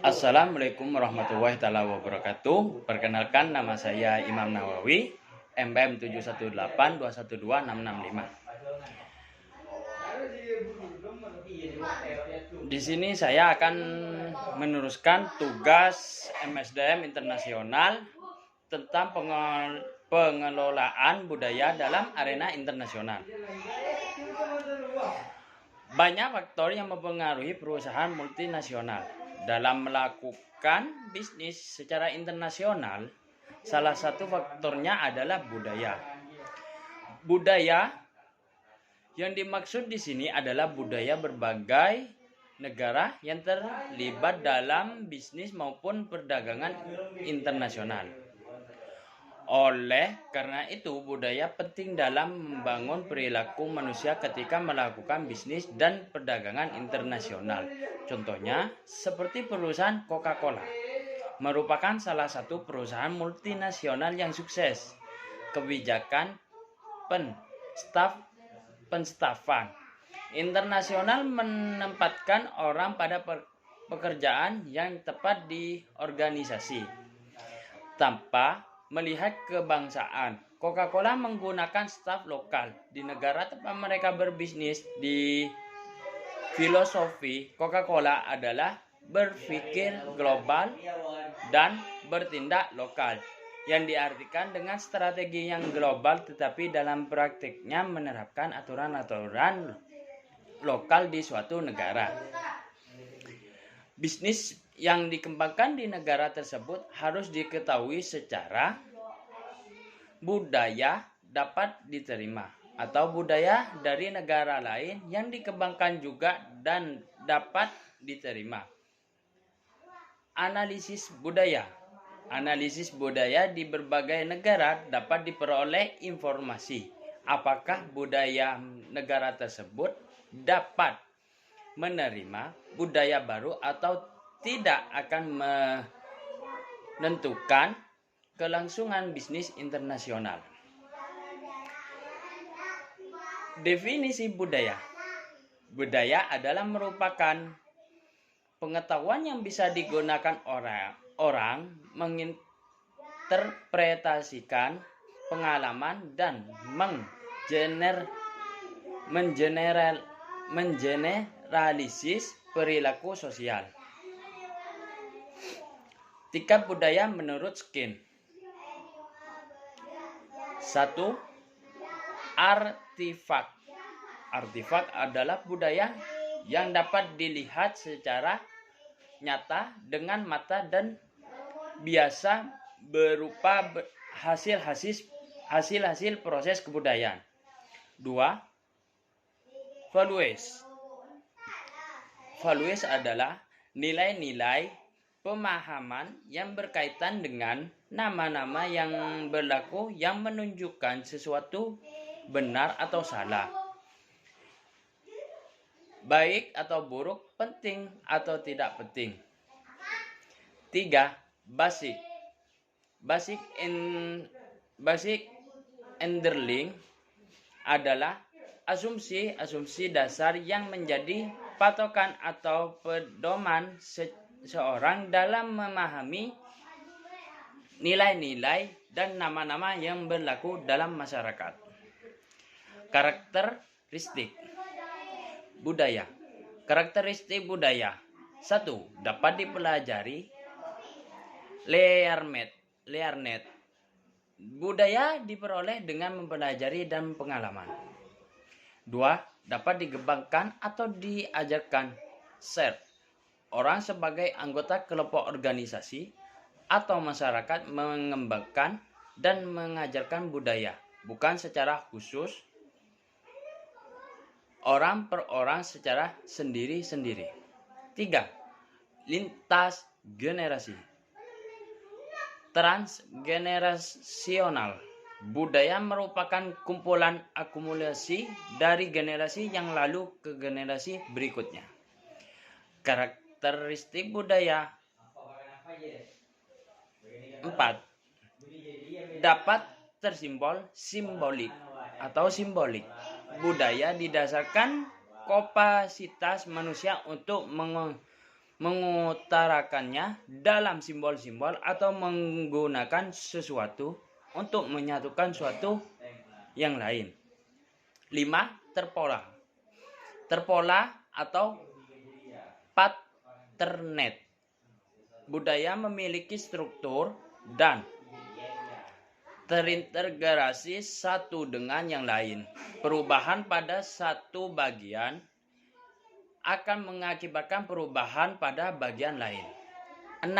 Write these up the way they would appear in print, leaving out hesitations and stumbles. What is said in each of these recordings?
Assalamualaikum warahmatullahi wabarakatuh. Perkenalkan, nama saya Imam Nawawi, MBM 718212665. Di sini saya akan meneruskan tugas MSDM Internasional tentang pengelolaan budaya dalam arena internasional. Banyak faktor yang mempengaruhi perusahaan multinasional dalam melakukan bisnis secara internasional. Salah satu faktornya adalah budaya. Budaya yang dimaksud di sini adalah budaya berbagai negara yang terlibat dalam bisnis maupun perdagangan internasional. Oleh karena itu, budaya penting dalam membangun perilaku manusia ketika melakukan bisnis dan perdagangan internasional. Contohnya, seperti perusahaan Coca-Cola, merupakan salah satu perusahaan multinasional yang sukses. Kebijakan penstafan internasional menempatkan orang pada pekerjaan yang tepat di organisasi tanpa melihat kebangsaan. Coca-Cola menggunakan staf lokal di negara tempat mereka berbisnis. Di filosofi Coca-Cola adalah berpikir global dan bertindak lokal, yang diartikan dengan strategi yang global tetapi dalam praktiknya menerapkan aturan-aturan lokal di suatu negara. Bisnis yang dikembangkan di negara tersebut harus diketahui secara budaya dapat diterima, atau budaya dari negara lain yang dikembangkan juga dan dapat diterima. Analisis budaya. Analisis budaya di berbagai negara dapat diperoleh informasi apakah budaya negara tersebut dapat menerima budaya baru atau tidak, akan menentukan kelangsungan bisnis internasional. Definisi budaya. Budaya adalah merupakan pengetahuan yang bisa digunakan orang menginterpretasikan pengalaman dan mengeneralisis perilaku sosial. Tingkat budaya menurut Skin. 1. Artifak. Artifak adalah budaya yang dapat dilihat secara nyata dengan mata dan biasa berupa hasil proses kebudayaan. 2. Values. Values adalah nilai-nilai pemahaman yang berkaitan dengan nama-nama yang berlaku yang menunjukkan sesuatu benar atau salah, baik atau buruk, penting atau tidak penting. 3. Basic. Basic underlying adalah asumsi dasar yang menjadi patokan atau pedoman seorang dalam memahami nilai-nilai dan nama-nama yang berlaku dalam masyarakat. Karakteristik budaya. Karakteristik budaya. 1. Dapat dipelajari. Learnet. Budaya diperoleh dengan mempelajari dan pengalaman. 2. Dapat dikembangkan atau diajarkan. Share. Orang sebagai anggota kelompok organisasi atau masyarakat mengembangkan dan mengajarkan budaya, bukan secara khusus, orang per orang secara sendiri-sendiri. 3. Lintas generasi. Transgenerasional. Budaya merupakan kumpulan akumulasi dari generasi yang lalu ke generasi berikutnya. Karakteristik budaya. 4. Dapat simbolik. Budaya didasarkan kapasitas manusia untuk mengutarakannya dalam simbol-simbol atau menggunakan sesuatu untuk menyatukan suatu yang lain. 5. Terpola. Terpola atau patternet. Budaya memiliki struktur dan terintegrasi satu dengan yang lain. Perubahan pada satu bagian akan mengakibatkan perubahan pada bagian lain. 6.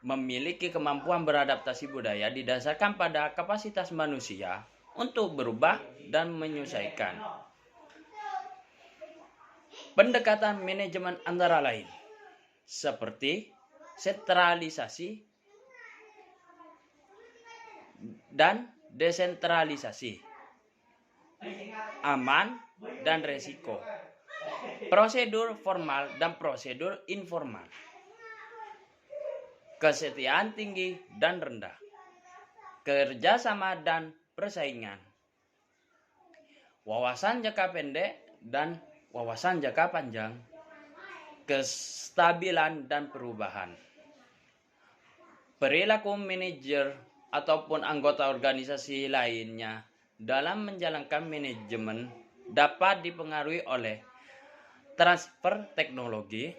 Memiliki kemampuan beradaptasi. Budaya didasarkan pada kapasitas manusia untuk berubah dan menyesuaikan. Pendekatan manajemen antara lain seperti sentralisasi dan desentralisasi, aman dan resiko, prosedur formal dan prosedur informal, kesetiaan tinggi dan rendah, kerjasama dan persaingan, wawasan jangka pendek dan wawasan jangka panjang, kestabilan dan perubahan. Perilaku manajer ataupun anggota organisasi lainnya dalam menjalankan manajemen dapat dipengaruhi oleh transfer teknologi,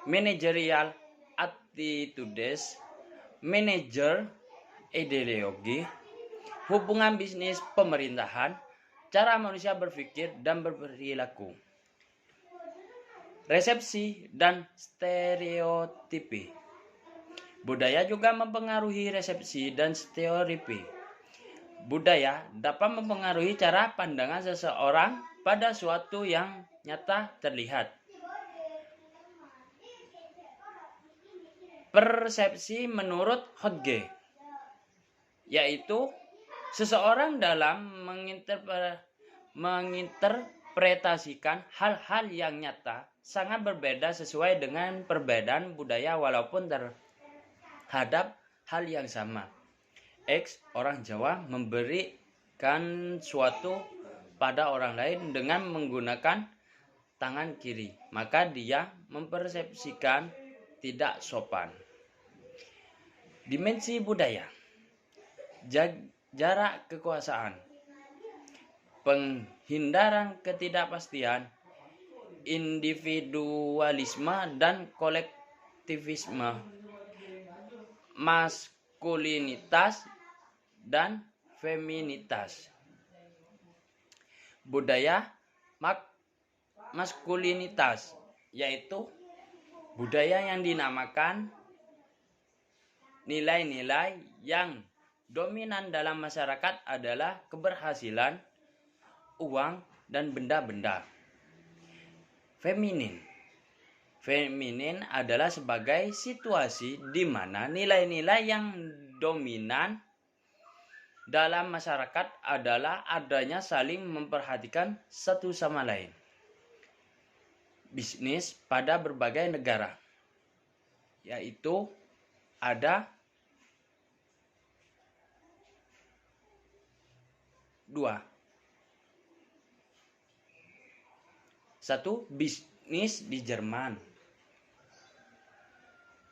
managerial attitudes, manager ideologi, hubungan bisnis, pemerintahan, cara manusia berpikir dan berperilaku, resepsi dan stereotipi. Budaya juga mempengaruhi resepsi dan stereotipi. Budaya dapat mempengaruhi cara pandangan seseorang pada suatu yang nyata terlihat. Persepsi menurut Hodge, yaitu seseorang dalam menginterpretasikan hal-hal yang nyata sangat berbeda sesuai dengan perbedaan budaya walaupun terhadap hal yang sama. X, orang Jawa memberikan suatu pada orang lain dengan menggunakan tangan kiri, maka dia mempersepsikan tidak sopan. Dimensi budaya, jarak kekuasaan, penghindaran ketidakpastian, individualisme dan kolektivisme, maskulinitas dan feminitas. Budaya maskulinitas, yaitu budaya yang dinamakan nilai-nilai yang dominan dalam masyarakat adalah keberhasilan, uang, dan benda-benda. Feminin adalah sebagai situasi di mana nilai-nilai yang dominan dalam masyarakat adalah adanya saling memperhatikan satu sama lain. Bisnis pada berbagai negara, yaitu ada 2. 1. Bisnis di Jerman.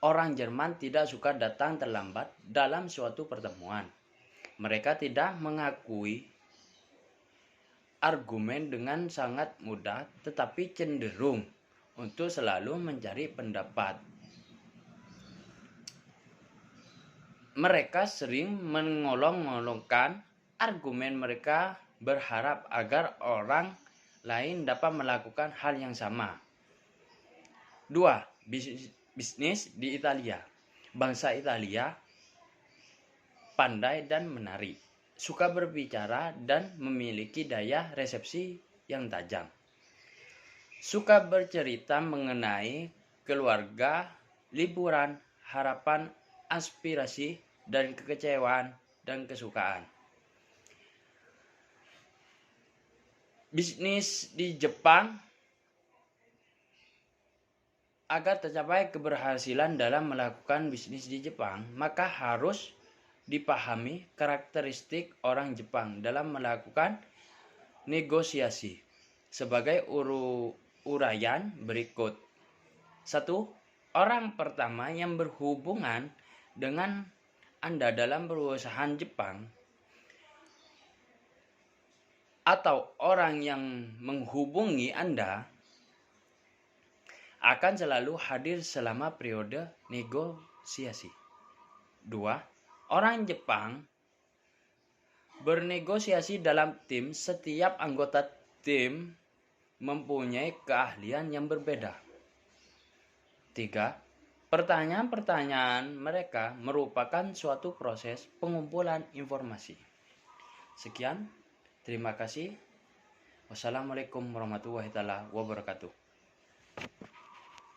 Orang Jerman tidak suka datang terlambat dalam suatu pertemuan. Mereka tidak mengakui argumen dengan sangat mudah, tetapi cenderung untuk selalu mencari pendapat. Mereka sering mengolok-olokkan argumen mereka, berharap agar orang lain dapat melakukan hal yang sama. 2. Bisnis di Italia. Bangsa Italia pandai dan menarik, suka berbicara dan memiliki daya resepsi yang tajam. Suka bercerita mengenai keluarga, liburan, harapan, aspirasi, dan kekecewaan dan kesukaan. Bisnis di Jepang. Agar tercapai keberhasilan dalam melakukan bisnis di Jepang, maka harus dipahami karakteristik orang Jepang dalam melakukan negosiasi sebagai uraian berikut. 1. Orang pertama yang berhubungan dengan Anda dalam perusahaan Jepang atau orang yang menghubungi Anda akan selalu hadir selama periode negosiasi. 2. Orang Jepang bernegosiasi dalam tim. Setiap anggota tim mempunyai keahlian yang berbeda. 3. Pertanyaan-pertanyaan mereka merupakan suatu proses pengumpulan informasi. Sekian, terima kasih. Wassalamualaikum warahmatullahi wabarakatuh.